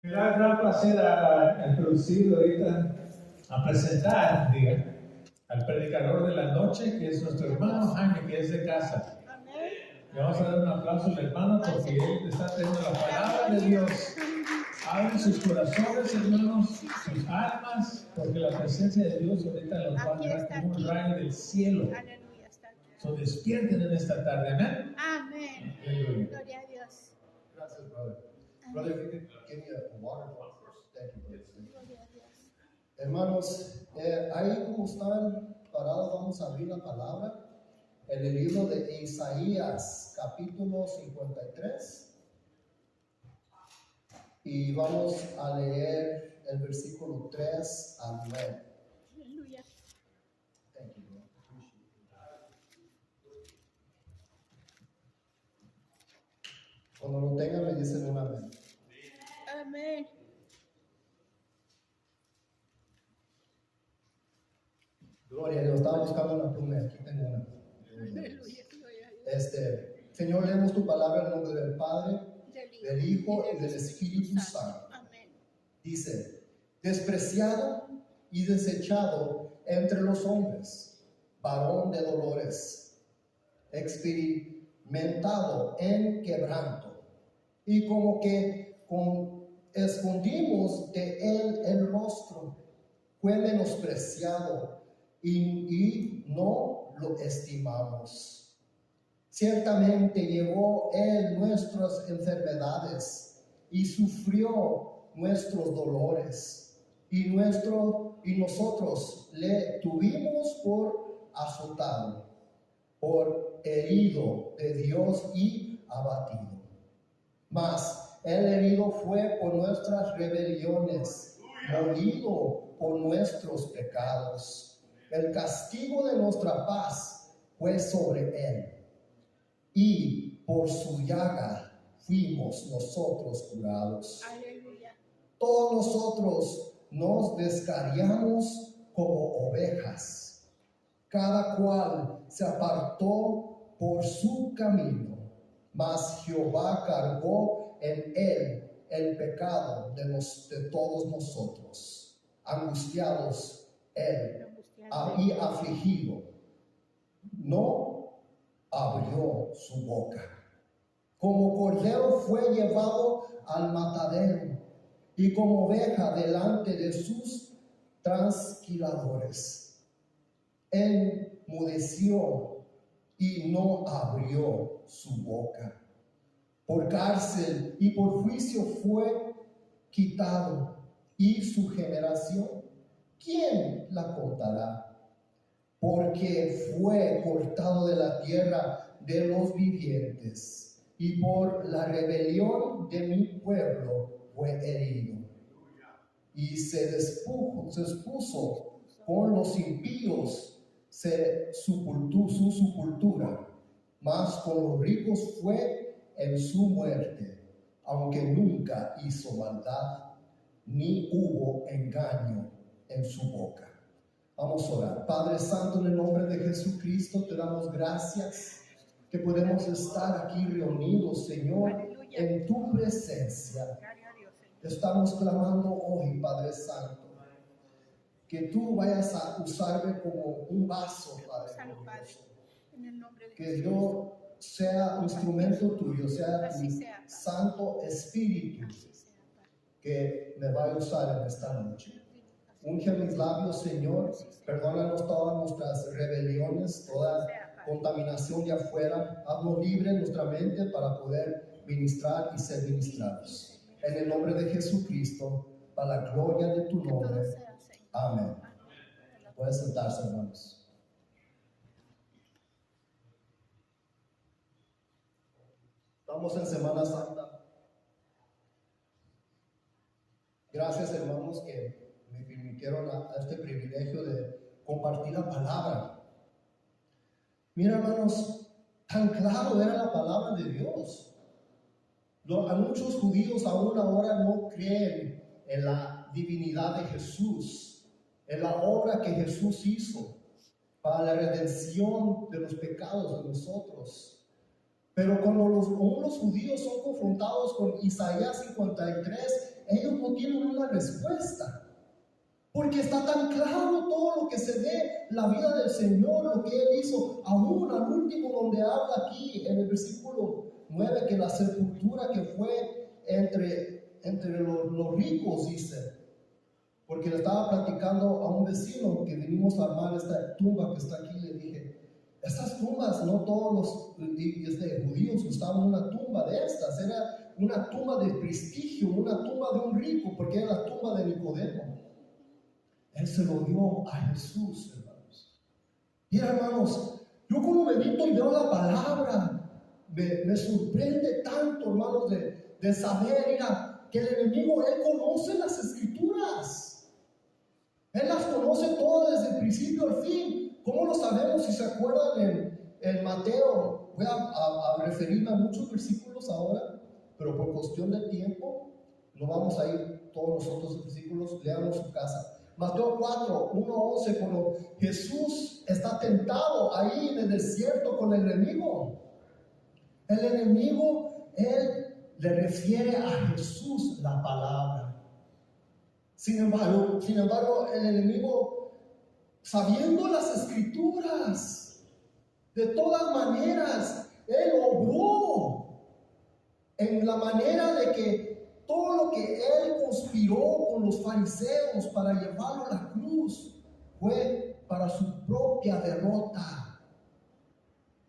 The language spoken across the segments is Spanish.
Me da gran placer a introducir ahorita, a presentar, diga, al predicador de la noche, que es nuestro hermano Jaime, que es de casa. Le vamos a dar un aplauso al hermano porque él está teniendo la palabra de Dios. Abren sus corazones, hermanos, sus almas, porque la presencia de Dios ahorita los va a dar como un rayo del cielo. So, despierten en esta tarde, amén. Amén. Gloria a Dios. Gracias, brother. Brother, if you could give me a water first. Thank you, brother. Gloria a Dios. Hermanos, ahí como están parados, vamos a abrir la palabra en el libro de Isaías, capítulo 53. Y vamos a leer el versículo 3 al 9. Aleluya. Thank you, bro. Appreciate it. Cuando lo tengan, me dicen un amén. Amén. Gloria a Dios, estaba buscando una pluma, aquí tengo una. Aleluya. Gloria a Dios. Señor, leemos tu palabra en el nombre del Padre, del Hijo y del Espíritu Santo. Amén. Dice, despreciado y desechado entre los hombres, varón de dolores, experimentado en quebranto, y como que escondimos de él el rostro, fue menospreciado y no lo estimamos. Ciertamente llevó él nuestras enfermedades y sufrió nuestros dolores, y nosotros le tuvimos por azotado, por herido de Dios y abatido. Mas el herido fue por nuestras rebeliones, molido por nuestros pecados. El castigo de nuestra paz fue sobre él, y por su llaga fuimos nosotros curados. Aleluya. Todos nosotros nos descarriamos como ovejas, cada cual se apartó por su camino, mas Jehová cargó en él el pecado de todos nosotros. Angustiados él y afligido, no abrió su boca. Como cordero fue llevado al matadero, y como oveja delante de sus trasquiladores. Enmudeció y no abrió su boca. Por cárcel y por juicio fue quitado, y su generación, ¿quién la contará? Porque fue cortado de la tierra de los vivientes, y por la rebelión de mi pueblo fue herido. Y se expuso con los impíos su sepultura, mas con los ricos fue en su muerte, aunque nunca hizo maldad, ni hubo engaño en su boca. Vamos a orar. Padre Santo, en el nombre de Jesucristo, te damos gracias que podemos estar aquí reunidos, Señor, Aleluya. en tu presencia. Gloria a Dios, Señor. Estamos clamando hoy, Padre Santo, que tú vayas a usarme como un vaso, Padre Úsalo, Padre, glorioso. en el nombre de Que Jesús. yo sea instrumento tuyo, sea Así tu sea, Padre. Santo Espíritu Así sea, Padre. que me va a usar en esta noche. Unge mis labios, Señor, perdónanos todas nuestras rebeliones, toda contaminación de afuera. Haznos libre nuestra mente para poder ministrar y ser ministrados. En el nombre de Jesucristo, para la gloria de tu Que todo nombre. sea, Señor. Amén. Pueden sentarse, hermanos. Estamos en Semana Santa. Gracias, hermanos, que me permitieron a este privilegio de compartir la palabra. Mira, hermanos, tan claro era la palabra de Dios. A muchos judíos aún ahora no creen en la divinidad de Jesús, en la obra que Jesús hizo para la redención de los pecados de nosotros. Pero cuando los judíos son confrontados con Isaías 53, ellos no tienen una respuesta. Porque está tan claro todo lo que se ve, la vida del Señor, lo que Él hizo, aún al último donde habla aquí en el versículo 9, que la sepultura que fue entre los ricos, dice. Porque le estaba platicando a un vecino que vinimos a armar esta tumba que está aquí, le dije, estas tumbas, no todos los judíos usaban una tumba de estas, era una tumba de prestigio, una tumba de un rico, porque era la tumba de Nicodemo. Él se lo dio a Jesús, hermanos. Y hermanos, yo como medito y veo la palabra, me sorprende tanto, hermanos, de saber, mira, que el enemigo, él conoce las escrituras. Él las conoce todas desde el principio al fin. ¿Cómo lo sabemos? Si se acuerdan en Mateo, voy a referirme a muchos versículos ahora, pero por cuestión de tiempo, no vamos a ir todos los otros versículos, léanlo en su casa. Mateo 4, 1-11, cuando Jesús está tentado ahí en el desierto con el enemigo. El enemigo, él le refiere a Jesús la palabra. Sin embargo, el enemigo, sabiendo las escrituras, de todas maneras, él obró en la manera de que todo lo que él conspiró con los fariseos para llevarlo a la cruz fue para su propia derrota.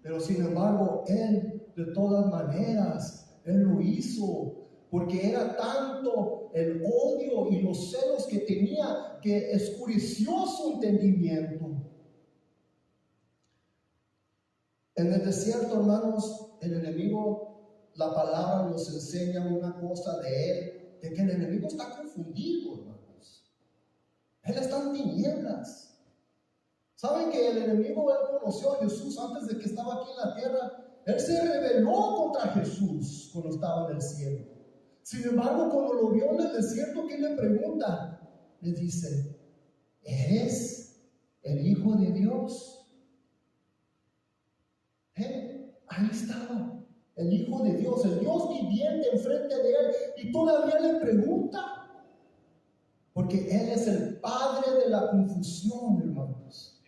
Pero sin embargo, él de todas maneras, él lo hizo porque era tanto el odio y los celos que tenía que oscureció su entendimiento. En el desierto, hermanos, el enemigo, la palabra nos enseña una cosa de él, de que el enemigo está confundido, hermanos. Él está en tinieblas. ¿Saben que el enemigo, él conoció a Jesús antes de que estaba aquí en la tierra? Él se rebeló contra Jesús cuando estaba en el cielo. Sin embargo, cuando lo vio en el desierto, ¿qué le pregunta? Le dice, ¿eres el Hijo de Dios? Ahí estaba. El Hijo de Dios, el Dios viviente enfrente de él, y todavía le pregunta, porque Él es el padre de la confusión, hermanos.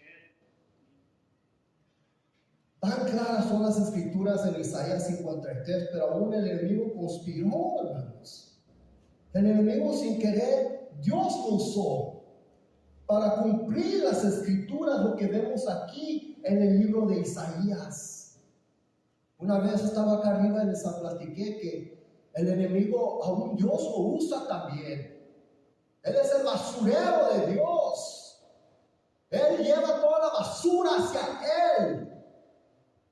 Tan claras son las escrituras en Isaías 53, pero aún el enemigo conspiró, hermanos. El enemigo sin querer, Dios lo usó para cumplir las escrituras, lo que vemos aquí en el libro de Isaías. Una vez estaba acá arriba y les platiqué que el enemigo, aún Dios lo usa también. Él es el basurero de Dios. Él lleva toda la basura hacia Él.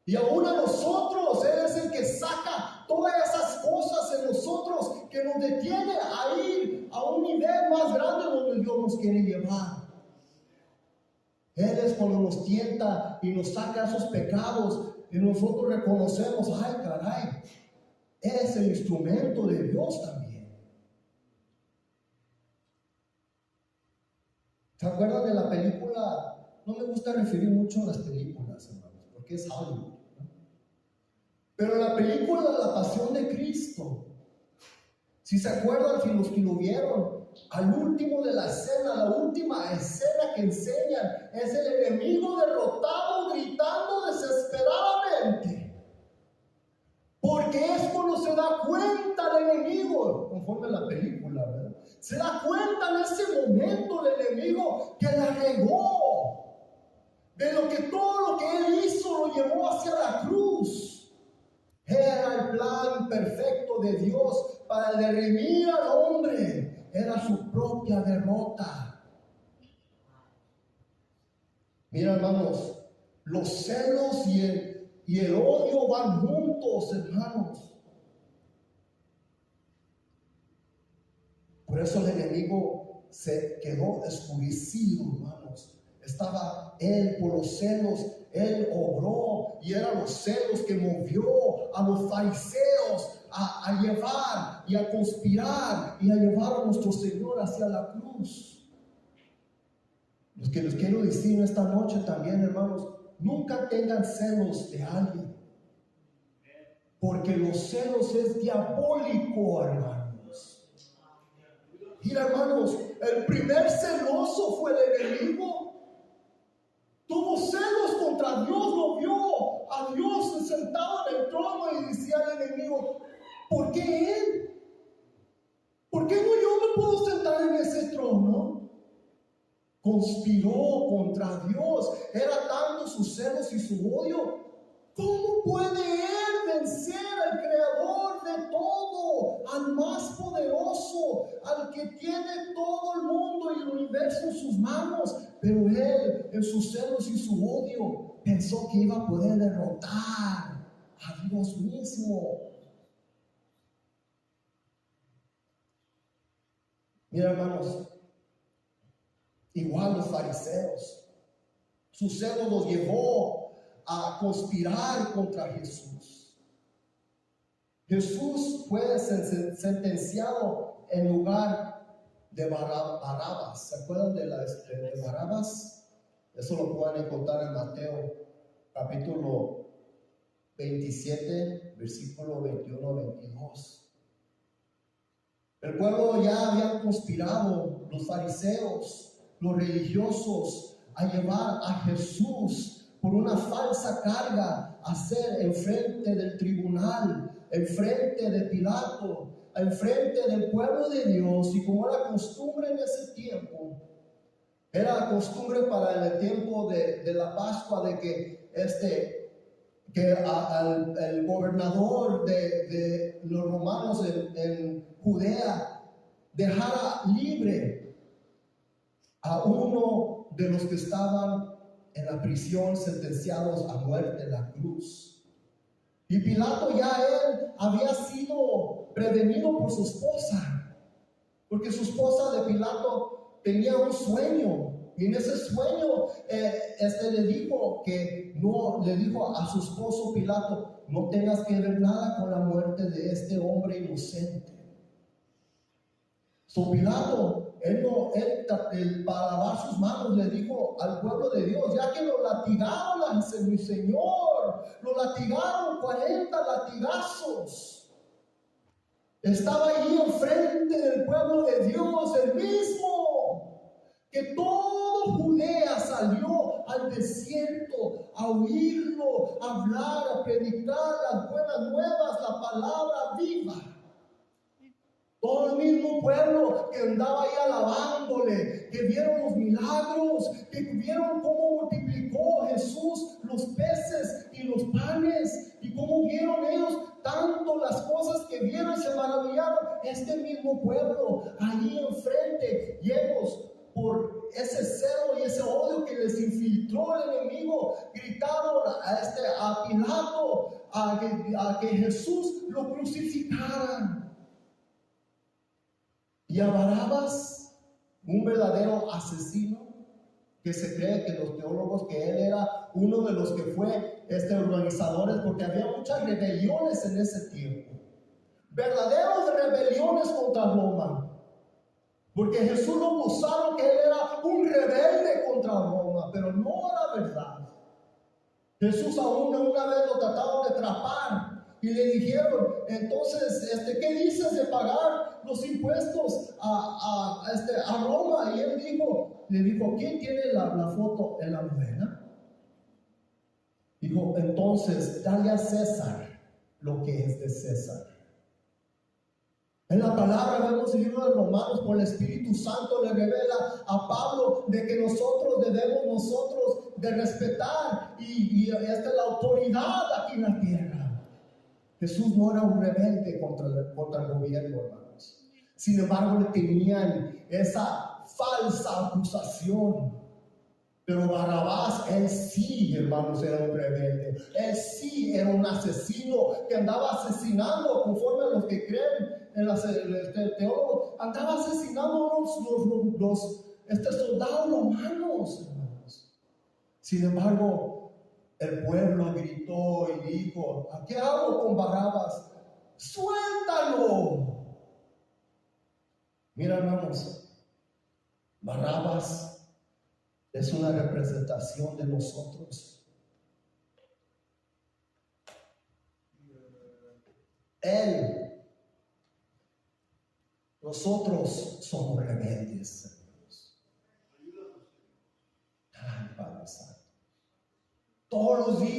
Y aún a nosotros, Él es el que saca todas esas cosas en nosotros que nos detiene a ir a un nivel más grande donde Dios nos quiere llevar. Él es cuando nos tienta y nos saca esos pecados. Y nosotros reconocemos, ay caray, es el instrumento de Dios también. ¿Se acuerdan de la película? No me gusta referir mucho a las películas, hermanos, porque es Hollywood, ¿no? Pero la película La Pasión de Cristo, si se acuerdan, los que lo vieron, al último de la escena, la última escena que enseñan, es el enemigo derrotado gritando desesperadamente, porque es cuando se da cuenta el enemigo, conforme a la película, ¿verdad? Se da cuenta en ese momento el enemigo que la regó, de lo que todo lo que él hizo lo llevó hacia la cruz. Era el plan perfecto de Dios para redimir al hombre. Era su propia derrota. Mira, hermanos, los celos y el odio van juntos, hermanos. Por eso el enemigo se quedó escurecido, hermanos. Estaba él por los celos, él obró, y eran los celos que movió a los fariseos a llevar y a conspirar y a llevar a nuestro Señor hacia la cruz. Lo que les quiero decir esta noche también, hermanos, nunca tengan celos de alguien, porque los celos es diabólico, hermanos. Mira, hermanos, el primer celoso fue el enemigo. Tuvo celos contra Dios, lo vio a Dios sentado en el trono y decía al enemigo, ¿por qué él? ¿Por qué no yo me puedo sentar en ese trono? Conspiró contra Dios. Era tanto sus celos y su odio. ¿Cómo puede él vencer al creador de todo, al más poderoso, al que tiene todo el mundo y el universo en sus manos? Pero él, en sus celos y su odio, pensó que iba a poder derrotar a Dios mismo. Mira, hermanos, igual los fariseos, su celo los llevó a conspirar contra Jesús. Jesús fue sentenciado en lugar de Barrabás. ¿Se acuerdan de Barrabás? Eso lo pueden encontrar en Mateo capítulo 27, versículo 21-22. El pueblo ya había conspirado, los fariseos, los religiosos, a llevar a Jesús por una falsa carga a ser enfrente del tribunal, enfrente de Pilato, enfrente del pueblo de Dios. Y como era costumbre en ese tiempo, era costumbre para el tiempo de la Pascua, de que el gobernador de los romanos en Judea dejara libre a uno de los que estaban en la prisión sentenciados a muerte en la cruz. Y Pilato ya él había sido prevenido por su esposa, porque su esposa de Pilato tenía un sueño, y en ese sueño le dijo a su esposo Pilato, no tengas que ver nada con la muerte de este hombre inocente. Pilato, para lavar sus manos, le dijo al pueblo de Dios, ya que lo latigaron, mi Señor, lo latigaron 40 latigazos. Estaba allí enfrente del pueblo de Dios, el mismo que todo Judea salió al desierto a oírlo, a hablar, a predicar las buenas nuevas, la palabra viva. Todo el mismo pueblo que andaba ahí alabándole, que vieron los milagros, que vieron cómo multiplicó Jesús los peces y los panes, y cómo vieron ellos tanto las cosas que vieron y se maravillaron. Este mismo pueblo allí enfrente, llenos por ese celo y ese odio que les infiltró el enemigo, gritaron a Pilato a que Jesús lo crucificaran. Y a Barrabás, un verdadero asesino, que se cree que los teólogos que él era uno de los que fue organizadores, porque había muchas rebeliones en ese tiempo, verdaderas rebeliones contra Roma, porque Jesús lo acusaron que él era un rebelde contra Roma, pero no era verdad. Jesús aún una vez lo trataron de atrapar y le dijeron, entonces, ¿qué dices de pagar los impuestos a Roma? Y él le dijo, ¿quién tiene la foto en la novela? Dijo, entonces, dale a César lo que es de César. En la palabra vemos el libro de Romanos, por el Espíritu Santo le revela a Pablo de que debemos de respetar y la autoridad aquí en la tierra. Jesús no era un rebelde contra el gobierno, hermanos. Sin embargo, le tenían esa falsa acusación. Pero Barrabás, él sí, hermanos, era un rebelde. Él sí era un asesino que andaba asesinando, conforme a los que creen en el teólogos, andaba asesinando los soldados romanos, hermanos. Sin embargo, el pueblo gritó y dijo, ¿qué hago con Barrabás? ¡Suéltalo! Mira, hermanos, Barrabás es una representación de nosotros. Nosotros somos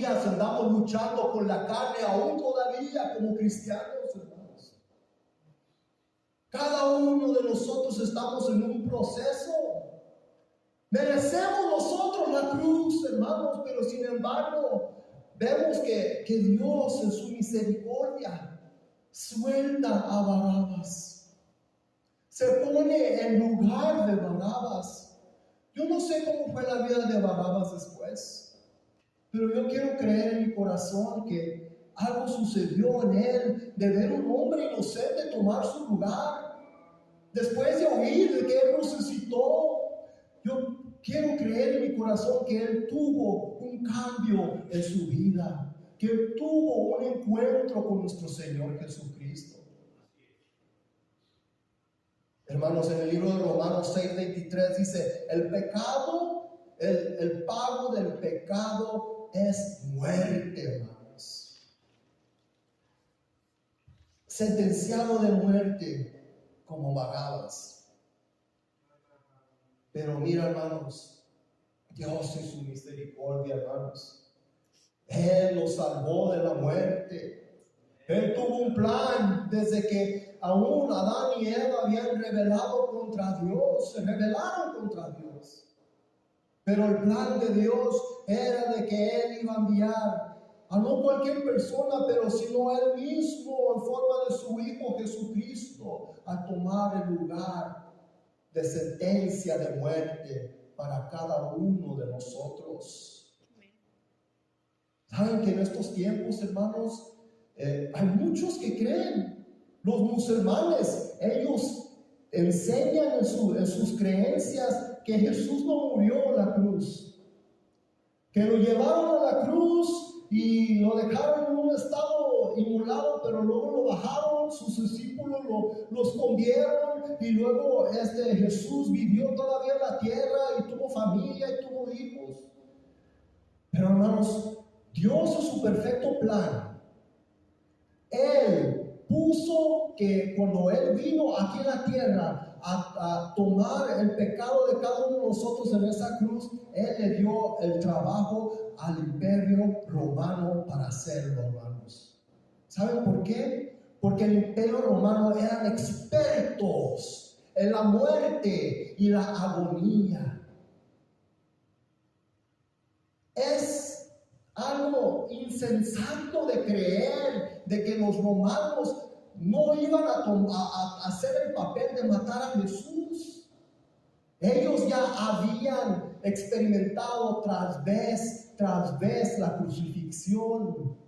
días andamos luchando con la carne, aún todavía como cristianos, hermanos. Cada uno de nosotros estamos en un proceso. Merecemos nosotros la cruz, hermanos, pero sin embargo, vemos que Dios en su misericordia suelta a Barrabás. Se pone en lugar de Barrabás. Yo no sé cómo fue la vida de Barrabás después, pero yo quiero creer en mi corazón que algo sucedió en él, de ver un hombre inocente tomar su lugar. Después de oír de que él resucitó, yo quiero creer en mi corazón que él tuvo un cambio en su vida, que él tuvo un encuentro con nuestro Señor Jesucristo. Hermanos, en el libro de Romanos 6:23 dice, el pecado, el pago del pecado es muerte, hermanos. Sentenciado de muerte como Barrabás. Pero mira, hermanos, Dios en su misericordia, hermanos, Él nos salvó de la muerte. Él tuvo un plan desde que aún Adán y Eva habían rebelado contra Dios, se rebelaron contra Dios. Pero el plan de Dios era de que Él iba a enviar a no cualquier persona, pero sino Él mismo en forma de su Hijo Jesucristo a tomar el lugar de sentencia de muerte para cada uno de nosotros. Saben que en estos tiempos, hermanos, hay muchos que creen. Los musulmanes, ellos enseñan en sus creencias que Jesús no murió en la cruz, que lo llevaron a la cruz y lo dejaron en un estado inmolado, pero luego lo bajaron, sus discípulos lo escondieron, y luego Jesús vivió todavía en la tierra y tuvo familia y tuvo hijos. Pero hermanos, Dios en su perfecto plan, Él puso que cuando Él vino aquí en la tierra a tomar el pecado de cada uno de nosotros en esa cruz, Él le dio el trabajo al imperio romano para hacerlo, hermanos. ¿Saben por qué? Porque el imperio romano eran expertos en la muerte y la agonía. Es algo insensato de creer de que los romanos no iban a hacer el papel de matar a Jesús. Ellos ya habían experimentado tras vez la crucifixión.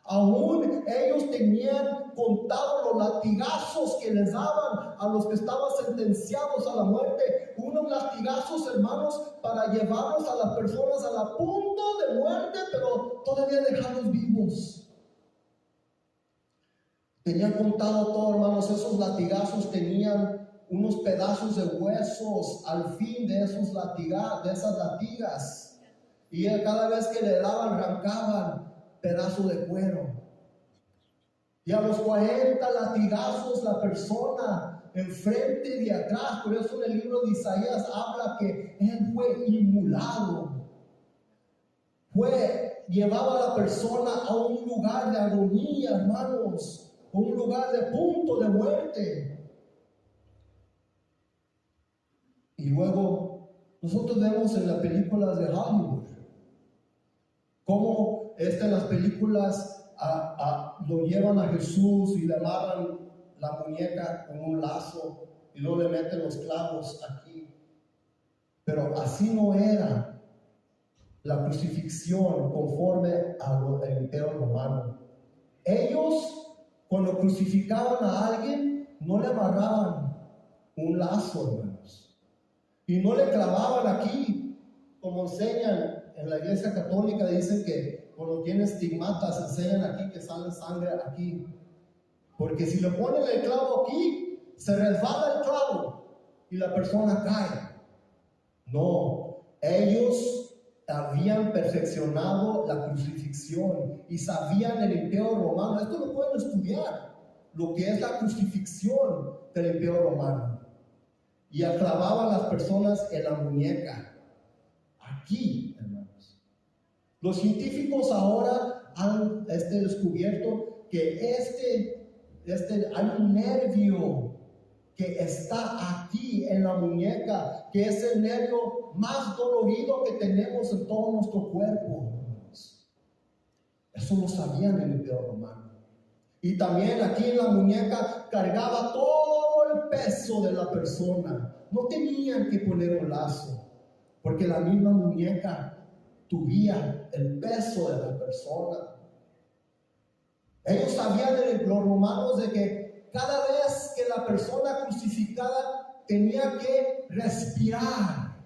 Aún ellos tenían contado los latigazos que les daban a los que estaban sentenciados a la muerte. Unos latigazos, hermanos, para llevarlos a las personas a la punto de muerte, pero todavía dejarlos vivos. Tenían contado todo, hermanos. Esos latigazos tenían unos pedazos de huesos al fin de esas latigas. Y cada vez que le daban, arrancaban pedazo de cuero. Y a los 40 latigazos la persona enfrente y atrás. Por eso en el libro de Isaías habla que él fue inmolado. Llevaba a la persona a un lugar de agonía, hermanos, a un lugar de punto de muerte. Y luego nosotros vemos en las películas de Hollywood cómo en las películas lo llevan a Jesús y le amarran la muñeca con un lazo y luego le meten los clavos aquí. Pero así no era la crucifixión conforme al imperio romano. Ellos, cuando crucificaban a alguien, no le amarraban un lazo, hermanos, y no le clavaban aquí, como enseñan en la iglesia católica. Dicen que cuando tiene estigmatas, enseñan aquí que sale sangre aquí, porque si le ponen el clavo aquí, se resbala el clavo y la persona cae. No, ellos habían perfeccionado la crucifixión y sabían el imperio romano. Esto lo pueden estudiar, lo que es la crucifixión del imperio romano. Y clavaban a las personas en la muñeca, aquí, hermanos. Los científicos ahora han descubierto que hay un nervio que está aquí en la muñeca, que es el nervio más dolorido que tenemos en todo nuestro cuerpo. Eso lo sabían en el Imperio Romano. Y también aquí en la muñeca cargaba todo el peso de la persona. No tenían que poner un lazo, porque la misma muñeca tuviera el peso de la persona. Ellos sabían, los romanos, de que cada vez que la persona crucificada tenía que respirar,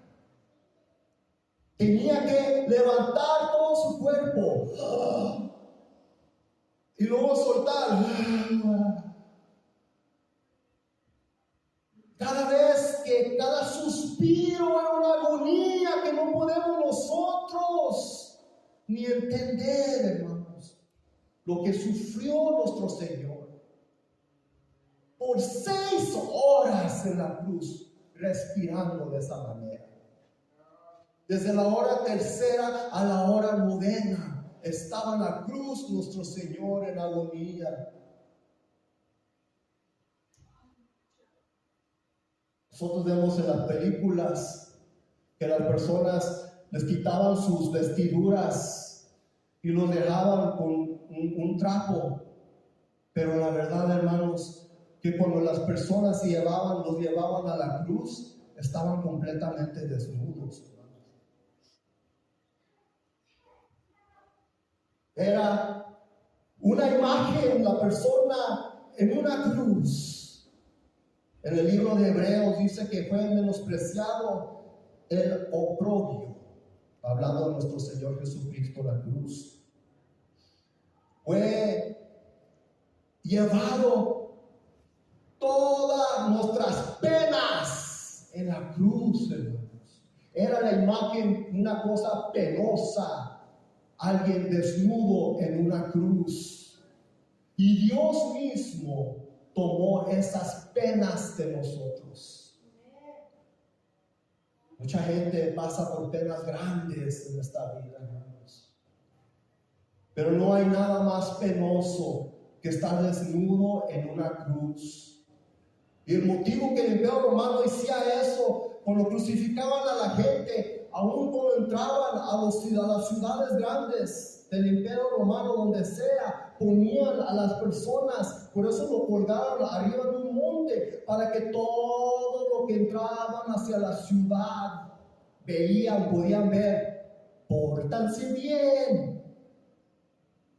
tenía que levantar todo su cuerpo y luego soltar. Cada suspiro era una agonía que no podemos nosotros ni entender, hermanos, lo que sufrió nuestro Señor por 6 horas en la cruz, respirando de esa manera. Desde la hora tercera a la hora novena estaba en la cruz nuestro Señor en agonía. Nosotros vemos en las películas que las personas les quitaban sus vestiduras y los dejaban con un trapo. Pero la verdad, hermanos, que cuando las personas los llevaban a la cruz, estaban completamente desnudos. Era una imagen, la persona en una cruz. En el libro de Hebreos dice que fue menospreciado el oprobio, hablando de nuestro Señor Jesucristo, la cruz. Fue llevado todas nuestras penas en la cruz, hermanos. Era la imagen, una cosa penosa, alguien desnudo en una cruz. Y Dios mismo tomó esas penas de nosotros. Mucha gente pasa por penas grandes en esta vida, hermanos. Pero no hay nada más penoso que estar desnudo en una cruz. Y el motivo que el Imperio Romano hacía eso, cuando crucificaban a la gente, aún cuando entraban a las ciudades grandes del Imperio Romano, donde sea, ponían a las personas, por eso lo colgaron arriba de un monte, para que todo lo que entraban hacia la ciudad podían ver, pórtanse bien,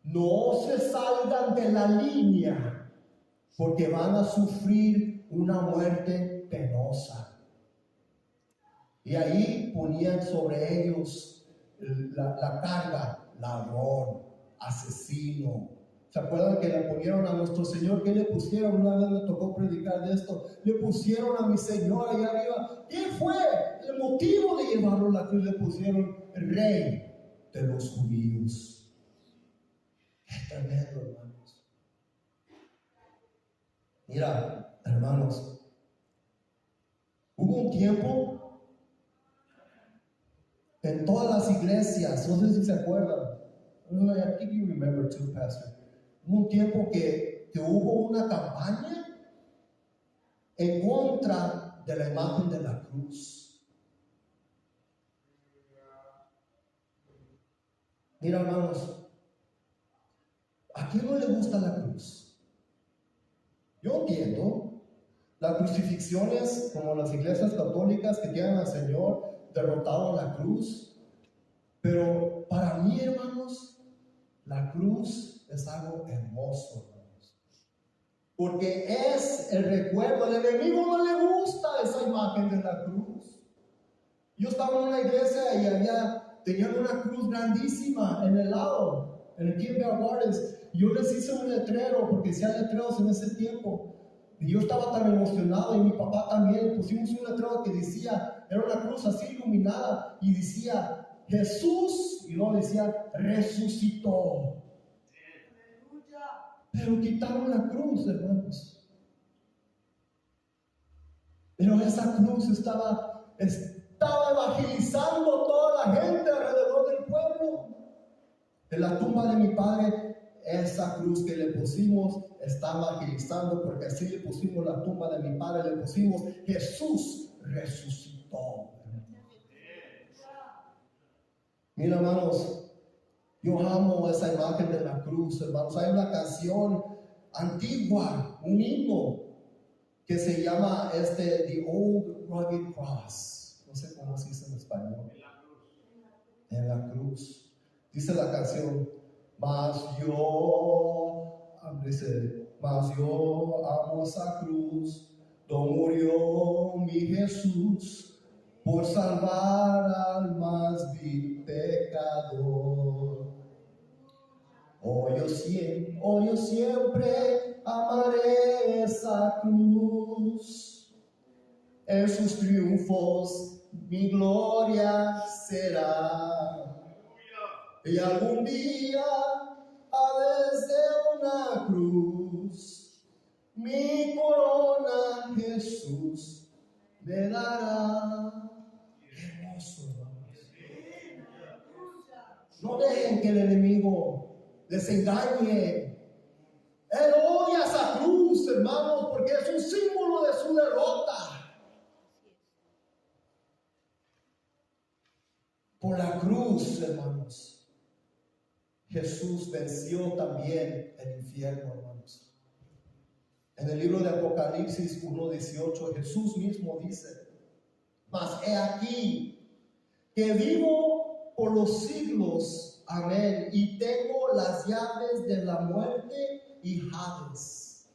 no se salgan de la línea, porque van a sufrir una muerte penosa. Y ahí ponían sobre ellos la carga: ladrón, asesino. ¿Se acuerdan que le ponieron a nuestro Señor? ¿Qué le pusieron? Una vez me tocó predicar de esto. Le pusieron a mi Señor allá arriba. ¿Qué fue el motivo de llevarlo a la cruz? Le pusieron Rey de los Judíos. Qué tremendo, hermanos. Mira, hermanos, hubo un tiempo en todas las iglesias, no sé si se acuerdan. I think you remember too, Pastor. Hubo un tiempo que hubo una campaña en contra de la imagen de la cruz. Mira, hermanos, ¿a quién no le gusta la cruz? Yo entiendo las crucifixiones, como las iglesias católicas que tienen al Señor derrotado en la cruz, pero para mí, hermanos, la cruz es algo hermoso, hermanos, porque es el recuerdo. Al enemigo no le gusta esa imagen de la cruz. Yo estaba en una iglesia y tenían una cruz grandísima en el lado, en el Kimball Gardens. Yo les hice un letrero, porque hacían letreros en ese tiempo, y yo estaba tan emocionado, y mi papá también. Pusimos un letrero que decía, era una cruz así iluminada, y decía Jesús, y luego decía resucitó. Pero quitaron la cruz, hermanos. Pero esa cruz estaba evangelizando a toda la gente alrededor del pueblo. En la tumba de mi padre, esa cruz que le pusimos está evangelizando, porque así le pusimos la tumba de mi padre, le pusimos Jesús resucitó. Mira, hermanos, yo amo esa imagen de la cruz, hermanos. Hay una canción antigua, un himno que se llama The Old Rugged Cross. No sé cómo se dice en español. En la cruz. Dice la canción, mas yo amo esa cruz, donde murió mi Jesús, por salvar al más vil pecador. Oh, yo siempre amaré esa cruz. En sus triunfos mi gloria será. Y algún día, desde una cruz, mi corona Jesús me dará. Qué hermoso, hermanos. No dejen que el enemigo les engañe. Él odia esa cruz, hermanos, porque es un símbolo de su derrota. Por la cruz, hermanos, Jesús venció también el infierno, hermanos. En el libro de Apocalipsis 1:18, Jesús mismo dice, mas he aquí que vivo por los siglos, amén, y tengo las llaves de la muerte y Hades.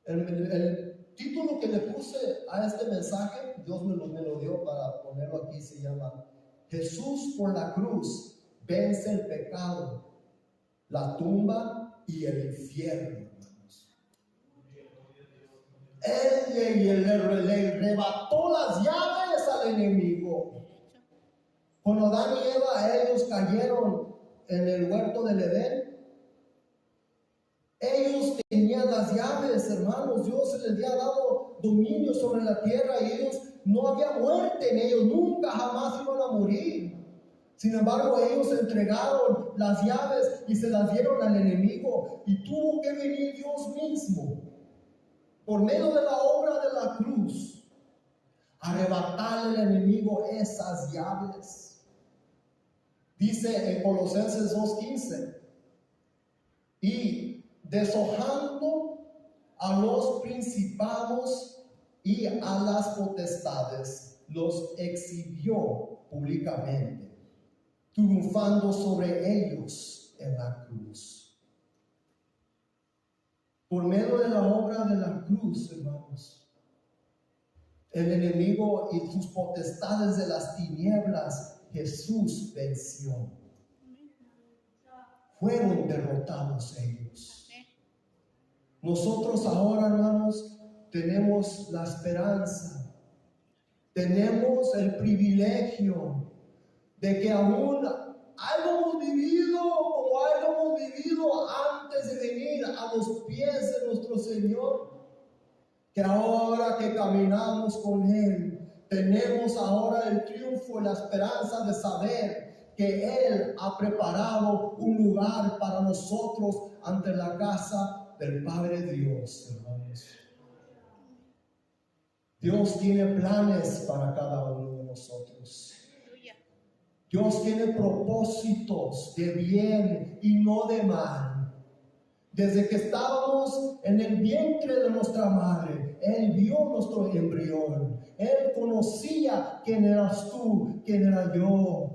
El título que le puse a este mensaje, Dios me lo dio para ponerlo aquí, se llama Jesús por la cruz vence el pecado, la tumba y el infierno. Él le arrebató las llaves al enemigo. Cuando Adán y Eva, ellos cayeron en el huerto del Edén, ellos tenían las llaves, hermanos. Dios les había dado dominio sobre la tierra y ellos, no había muerte en ellos, nunca jamás iban a morir. Sin embargo, ellos entregaron las llaves y se las dieron al enemigo, y tuvo que venir Dios mismo por medio de la obra de la cruz arrebatarle al enemigo esas llaves. Dice en Colosenses 2:15, y deshojando a los principados y a las potestades, los exhibió públicamente, triunfando sobre ellos en la cruz. Por medio de la obra de la cruz, hermanos, el enemigo y sus potestades de las tinieblas, Jesús venció. Fueron derrotados ellos. Nosotros ahora, hermanos, tenemos la esperanza, tenemos el privilegio de que aún hayamos vivido como hayamos vivido antes de venir a los pies de nuestro Señor, que ahora que caminamos con Él, tenemos ahora el triunfo y la esperanza de saber que Él ha preparado un lugar para nosotros ante la casa del Padre Dios, hermanos. Dios tiene planes para cada uno de nosotros. Dios tiene propósitos de bien y no de mal. Desde que estábamos en el vientre de nuestra madre, Él vio nuestro embrión. Él conocía quién eras tú, quién era yo.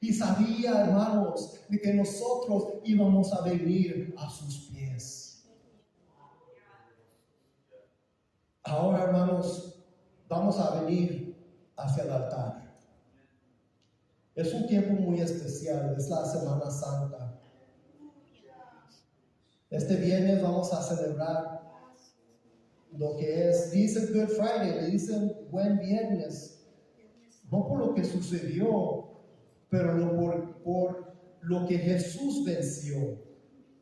Y sabía, hermanos, de que nosotros íbamos a venir a sus pies. Ahora, hermanos, vamos a venir hacia el altar. Es un tiempo muy especial, es la Semana Santa. Este viernes vamos a celebrar lo que es, dicen Good Friday, le dicen buen viernes, no por lo que sucedió, pero por lo que Jesús venció.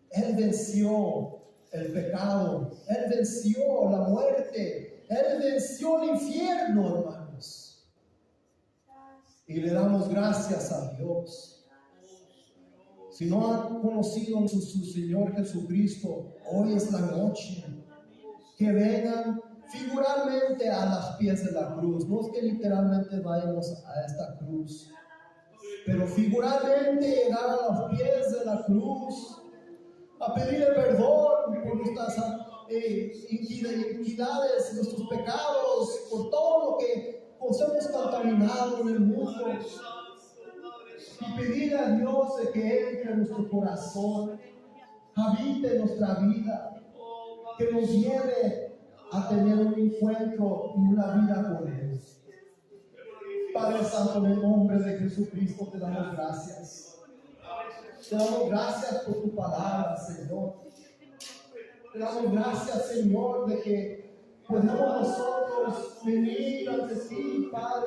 Él venció el pecado, Él venció la muerte, Él venció el infierno, hermanos. Y le damos gracias a Dios. Si no han conocido a su Señor Jesucristo, hoy es la noche. Que vengan figuralmente a los pies de la cruz. No es que literalmente vayamos a esta cruz, pero figuralmente llegar a los pies de la cruz, a pedirle perdón por nuestras iniquidades, nuestros pecados, por todo lo que nos hemos contaminado en el mundo, y pedirle a Dios de que entre en nuestro corazón, habite en nuestra vida, que nos lleve a tener un encuentro y una vida con Él. Padre Santo, en el nombre de Jesucristo te damos gracias. Te damos gracias por tu palabra, Señor. Te damos gracias, Señor, de que podemos nosotros venir ante ti, Padre,